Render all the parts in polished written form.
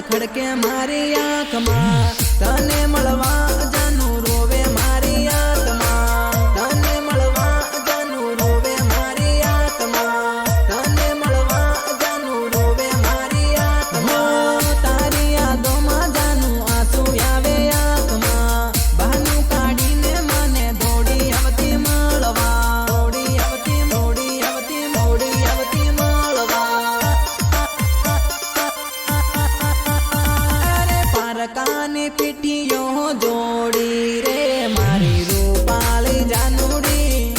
खड़के मारी आँख मां तने मळवा जानू रोवे मारी आत्मा तने मळवा जानू रोवे मारी आत्मा तने मळवा जानू रोवे मारी आत्मा तारी यादों में जानू आंसू आवे आँख मां बहानू काढीने मने दौड़ी आवती मळवा दौड़ी आवती मोड़ी आवती मोड़ी आवती मळवा काने पीठियो जोड़ी रे मारी रूपाली जानूड़ी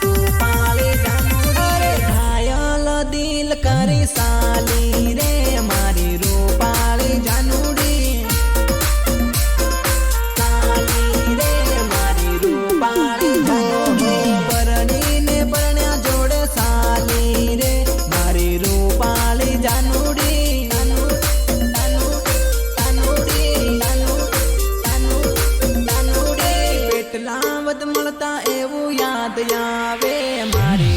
रूपाली जानूड़ी घायल दिल करी साली रे मारी रूपाली जानूड़ी साली रे मारी रूपाली जानूड़ी परणी ने परण्या जोड़े साली रे मारी रूपाली जानूड़ी पेटलावत मलता एवं याद आवे मारी